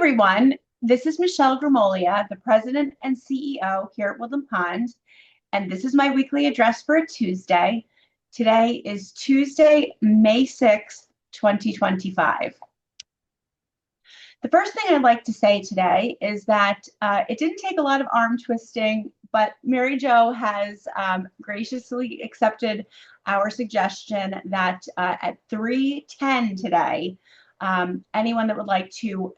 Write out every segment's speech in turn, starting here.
everyone. This is Michelle Gramoglia, the President and CEO here at Woodland Pond, and this is my weekly address for a Tuesday. Today is Tuesday, May 6th, 2025. The first thing I'd like to say today is that it didn't take a lot of arm twisting, but Mary Jo has graciously accepted our suggestion that at 3:10 today, anyone that would like to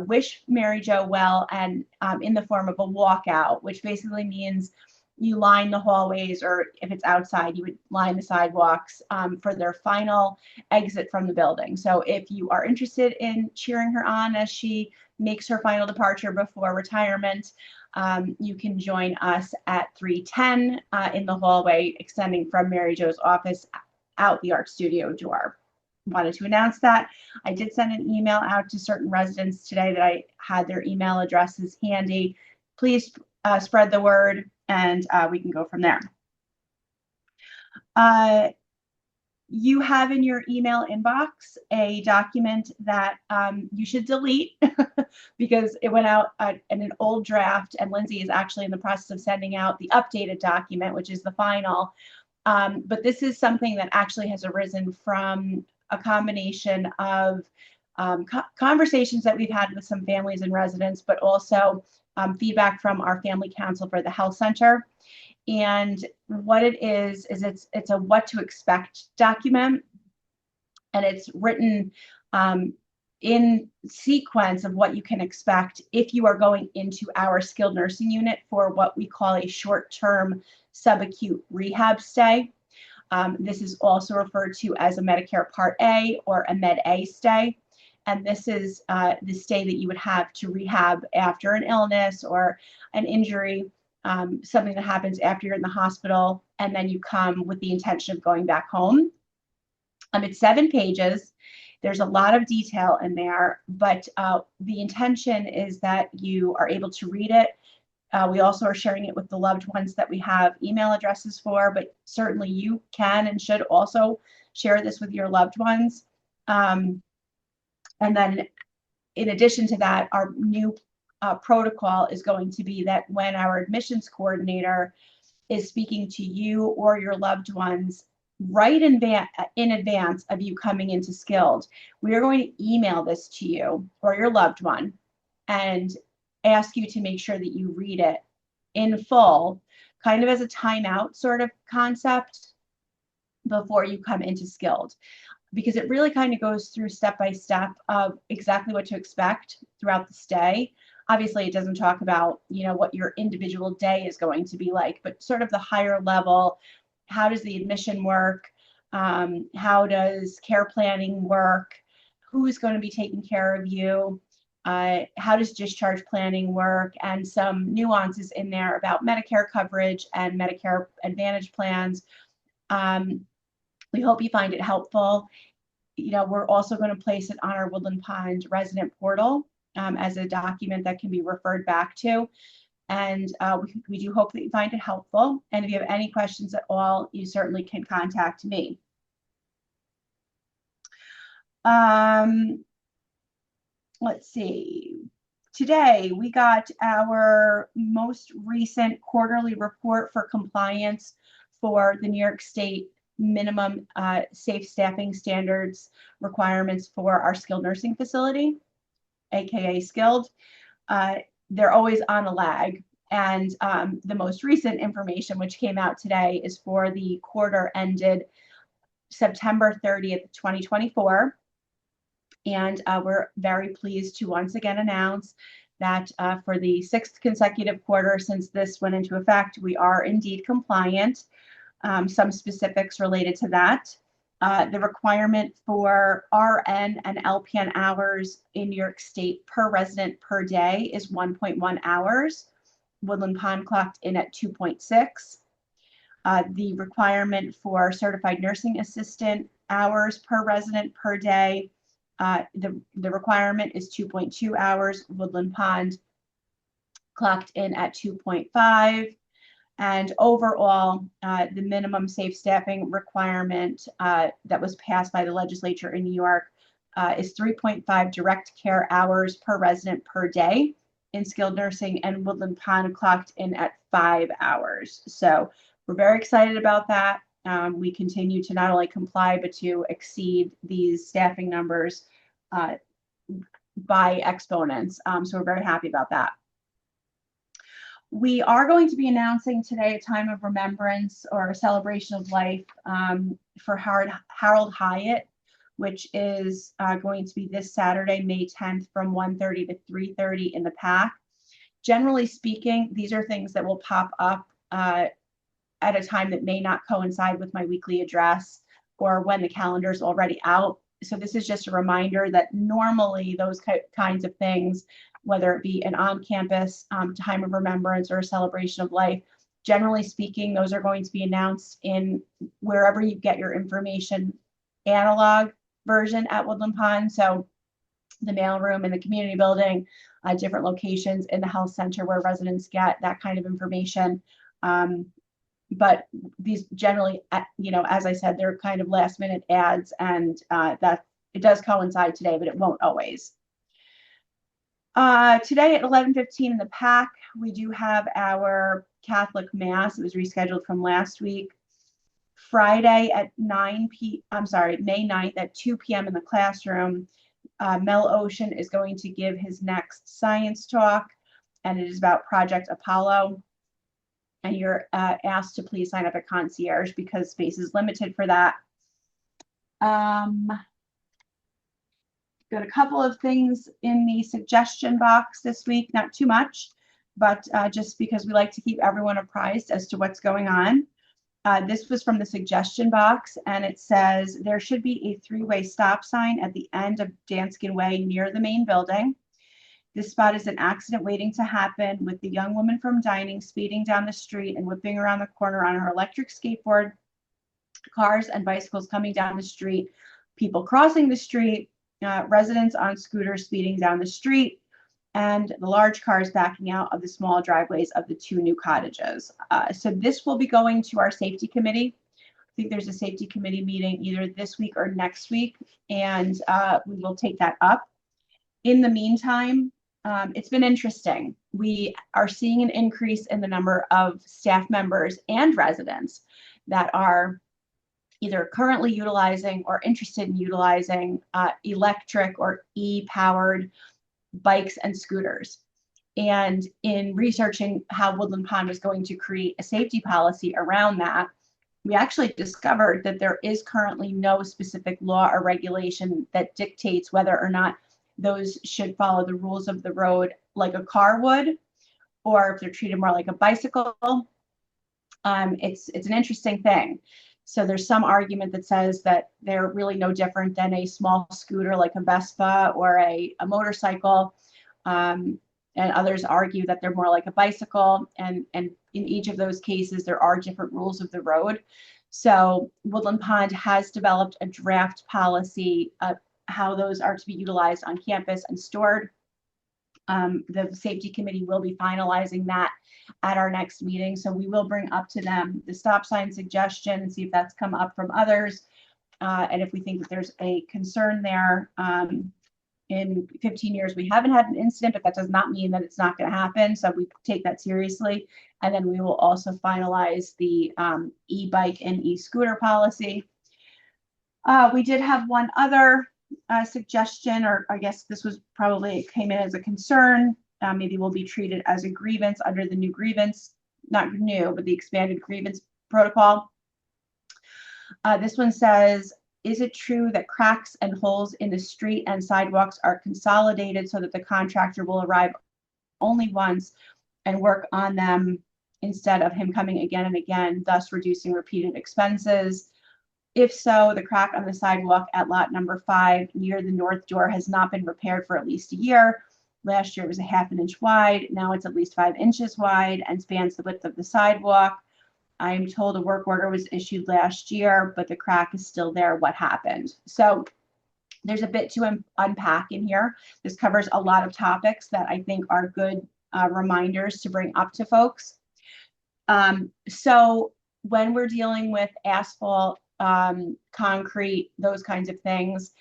wish Mary Jo well and in the form of a walkout, which basically means you line the hallways, or if it's outside, you would line the sidewalks for their final exit from the building. So if you are interested in cheering her on as she makes her final departure before retirement, you can join us at 3:10 in the hallway extending from Mary Jo's office out the art studio door. Wanted to announce that. I did send an email out to certain residents today that I had their email addresses handy. Please spread the word, and we can go from there. You have in your email inbox a document that you should delete because it went out in an old draft, and Lindsay is actually in the process of sending out the updated document, which is the final. But this is something that actually has arisen from a combination of conversations that we've had with some families and residents, but also feedback from our family council for the health center. And what it is it's a what to expect document, and it's written in sequence of what you can expect if you are going into our skilled nursing unit for what we call a short-term subacute rehab stay. This is also referred to as a Medicare Part A or a Med A stay. And this is the stay that you would have to rehab after an illness or an injury, something that happens after you're in the hospital, and then you come with the intention of going back home. It's 7 pages. There's a lot of detail in there, but the intention is that you are able to read it. We also are sharing it with the loved ones that we have email addresses for, but certainly you can and should also share this with your loved ones. And then in addition to that, our new protocol is going to be that when our admissions coordinator is speaking to you or your loved ones right in advance of you coming into skilled, we are going to email this to you or your loved one and ask you to make sure that you read it in full, kind of as a timeout sort of concept before you come into skilled, because it really kind of goes through step by step of exactly what to expect throughout the stay. Obviously, it doesn't talk about, what your individual day is going to be like, but sort of the higher level. How does the admission work? How does care planning work? Who is going to be taking care of you? How does discharge planning work? And some nuances in there about Medicare coverage and Medicare Advantage plans. We hope you find it helpful. We're also going to place it on our Woodland Pond resident portal as a document that can be referred back to. And we do hope that you find it helpful. And if you have any questions at all, you certainly can contact me. Let's see. Today, we got our most recent quarterly report for compliance for the New York State minimum safe staffing standards requirements for our skilled nursing facility, aka skilled. They're always on a lag. And the most recent information, which came out today, is for the quarter ended September 30th, 2024. And we're very pleased to once again announce that for the 6th consecutive quarter since this went into effect, we are indeed compliant. Some specifics related to that. The requirement for RN and LPN hours in New York State per resident per day is 1.1 hours. Woodland Pond clocked in at 2.6. The requirement for certified nursing assistant hours per resident per day, the requirement is 2.2 hours. Woodland Pond clocked in at 2.5. And overall, the minimum safe staffing requirement that was passed by the legislature in New York is 3.5 direct care hours per resident per day in skilled nursing, and Woodland Pond clocked in at 5 hours. So we're very excited about that. We continue to not only comply, but to exceed these staffing numbers by exponents. So we're very happy about that. We are going to be announcing today a time of remembrance or a celebration of life for Harold Hyatt, which is going to be this Saturday, May 10th from 1:30 to 3:30 in the PAC. Generally speaking, these are things that will pop up at a time that may not coincide with my weekly address or when the calendar is already out. So this is just a reminder that normally those kinds of things, whether it be an on-campus time of remembrance or a celebration of life, generally speaking, those are going to be announced in wherever you get your information, analog version at Woodland Pond. So the mailroom in the community building, different locations in the health center where residents get that kind of information. But these generally, as I said, they're kind of last minute ads, and that it does coincide today, but it won't always. Today at 11:15 in the PAC, we do have our Catholic Mass. It was rescheduled from last week. Friday at May 9th at 2 p.m. in the classroom, Mel Ocean is going to give his next science talk, and it is about Project Apollo. And you're asked to please sign up at concierge because space is limited for that. Got a couple of things in the suggestion box this week, not too much, but just because we like to keep everyone apprised as to what's going on. This was from the suggestion box, and it says there should be a three-way stop sign at the end of Danskin Way near the main building. This spot is an accident waiting to happen, with the young woman from dining speeding down the street and whipping around the corner on her electric skateboard, cars and bicycles coming down the street, people crossing the street, residents on scooters speeding down the street, and the large cars backing out of the small driveways of the two new cottages. So this will be going to our safety committee. I think there's a safety committee meeting either this week or next week, and we will take that up. In the meantime, it's been interesting. We are seeing an increase in the number of staff members and residents that are either currently utilizing or interested in utilizing electric or e-powered bikes and scooters. And in researching how Woodland Pond is going to create a safety policy around that, we actually discovered that there is currently no specific law or regulation that dictates whether or not those should follow the rules of the road like a car would, or if they're treated more like a bicycle. It's an interesting thing. So there's some argument that says that they're really no different than a small scooter like a Vespa or a motorcycle. And others argue that they're more like a bicycle. And in each of those cases, there are different rules of the road. So Woodland Pond has developed a draft policy of how those are to be utilized on campus and stored. The safety committee will be finalizing that at our next meeting. So we will bring up to them the stop sign suggestion and see if that's come up from others. And if we think that there's a concern there. In 15 years, we haven't had an incident, but that does not mean that it's not going to happen. So we take that seriously. And then we will also finalize the e-bike and e-scooter policy. We did have one other suggestion, or I guess this was probably came in as a concern. Maybe will be treated as a grievance under the new grievance, not new, but the expanded grievance protocol. This one says, is it true that cracks and holes in the street and sidewalks are consolidated so that the contractor will arrive only once and work on them instead of him coming again and again, thus reducing repeated expenses? If so, the crack on the sidewalk at lot number 5 near the north door has not been repaired for at least a year. Last year it was a ½ inch wide. Now it's at least 5 inches wide and spans the width of the sidewalk. I am told a work order was issued last year, but the crack is still there. What happened? So there's a bit to unpack in here. This covers a lot of topics that I think are good reminders to bring up to folks. So when we're dealing with asphalt, concrete, those kinds of things,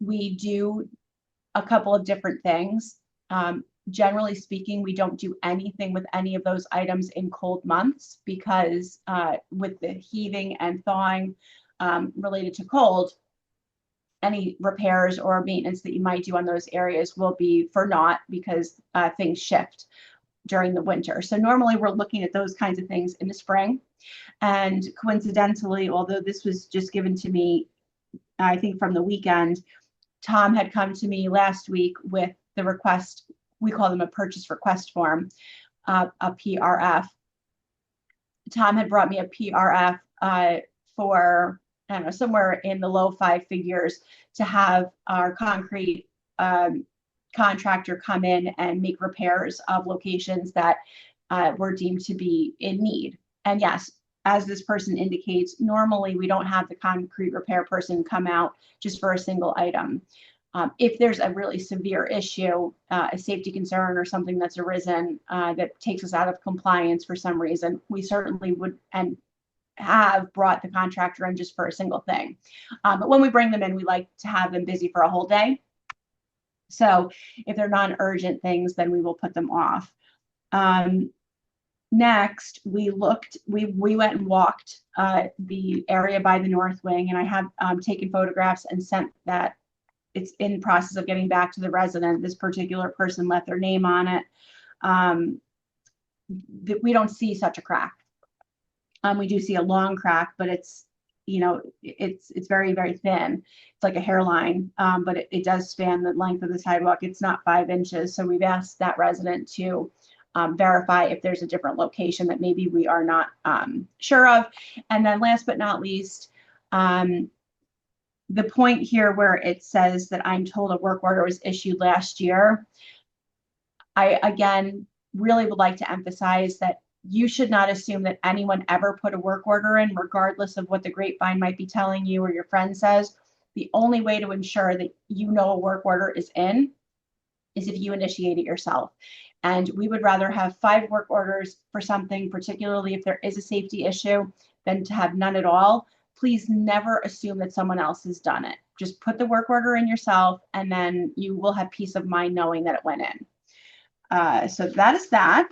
we do a couple of different things. Generally speaking, we don't do anything with any of those items in cold months because with the heaving and thawing related to cold, any repairs or maintenance that you might do on those areas will be for naught because things shift during the winter. So normally we're looking at those kinds of things in the spring. And coincidentally, although this was just given to me, I think from the weekend, Tom had come to me last week with the request. We call them a purchase request form, a PRF. Tom had brought me a PRF for, I don't know, somewhere in the low five figures to have our concrete contractor come in and make repairs of locations that were deemed to be in need. And yes, as this person indicates, normally we don't have the concrete repair person come out just for a single item. If there's a really severe issue, a safety concern or something that's arisen that takes us out of compliance for some reason, we certainly would and have brought the contractor in just for a single thing. But when we bring them in, we like to have them busy for a whole day. So if they're non-urgent things, then we will put them off. Next, we went and walked the area by the North Wing, and I have taken photographs and sent that. It's in process of getting back to the resident. This particular person left their name on it. We don't see such a crack. We do see a long crack, but it's, you know, it's very, very thin. It's like a hairline, but it does span the length of the sidewalk. It's not 5 inches. So we've asked that resident to verify if there's a different location that maybe we are not sure of. And then last but not least, the point here where it says that I'm told a work order was issued last year, I, again, really would like to emphasize that you should not assume that anyone ever put a work order in, regardless of what the grapevine might be telling you or your friend says. The only way to ensure that you know a work order is in is if you initiate it yourself. And we would rather have 5 work orders for something, particularly if there is a safety issue, than to have none at all. Please never assume that someone else has done it. Just put the work order in yourself, and then you will have peace of mind knowing that it went in. So that is that.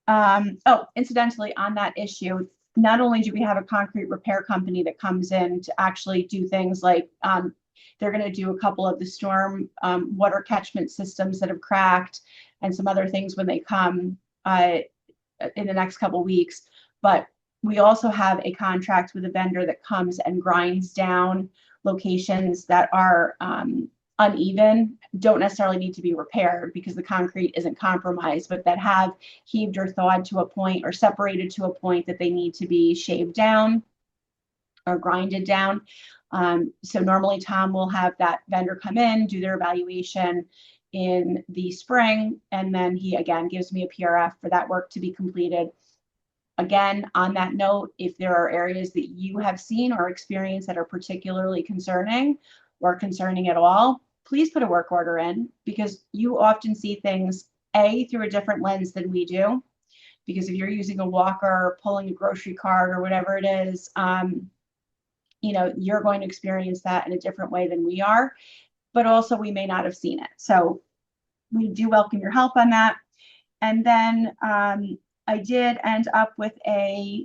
Oh, incidentally, on that issue, not only do we have a concrete repair company that comes in to actually do things like they're going to do a couple of the storm water catchment systems that have cracked and some other things when they come in the next couple of weeks, but we also have a contract with a vendor that comes and grinds down locations that are uneven, don't necessarily need to be repaired because the concrete isn't compromised, but that have heaved or thawed to a point or separated to a point that they need to be shaved down or grinded down. So normally Tom will have that vendor come in, do their evaluation in the spring, and then he again gives me a PRF for that work to be completed. Again, on that note, if there are areas that you have seen or experienced that are particularly concerning or concerning at all, please put a work order in, because you often see things through a different lens than we do. Because if you're using a walker or pulling a grocery cart or whatever it is, you know, you're going to experience that in a different way than we are, but also we may not have seen it. So we do welcome your help on that. And then I did end up with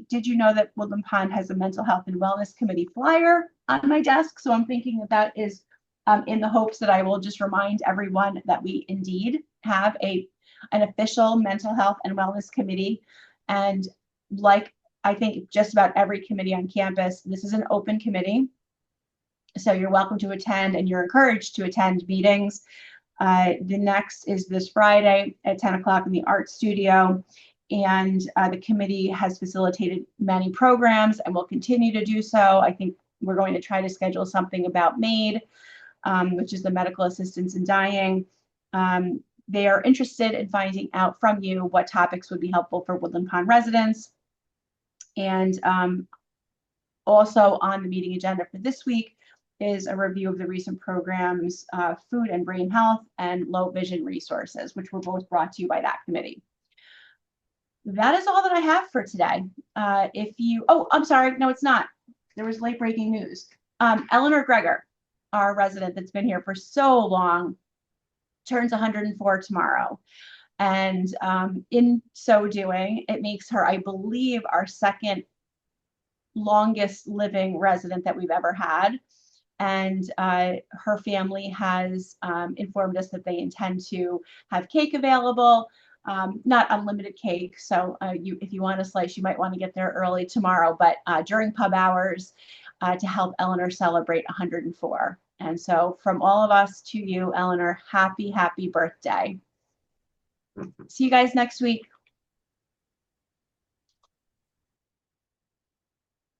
did you know that Woodland Pond has a mental health and wellness committee flyer on my desk? So I'm thinking that is in the hopes that I will just remind everyone that we indeed have an official mental health and wellness committee. And like I think just about every committee on campus, this is an open committee. So you're welcome to attend, and you're encouraged to attend meetings. The next is this Friday at 10 o'clock in the art studio. And the committee has facilitated many programs and will continue to do so. I think we're going to try to schedule something about MAID, which is the medical assistance in dying. They are interested in finding out from you what topics would be helpful for Woodland Pond residents. And also on the meeting agenda for this week is a review of the recent programs, Food and Brain Health and Low Vision Resources, which were both brought to you by that committee. That is all that I have for today. I'm sorry, no, it's not. There was late breaking news. Eleanor Gregor our resident that's been here for so long, turns 104 tomorrow. And in so doing, it makes her, I believe, our second longest living resident that we've ever had. And her family has informed us that they intend to have cake available, not unlimited cake. So if you want a slice, you might want to get there early tomorrow, but during pub hours to help Eleanor celebrate 104. And so from all of us to you, Eleanor, happy, happy birthday. See you guys next week.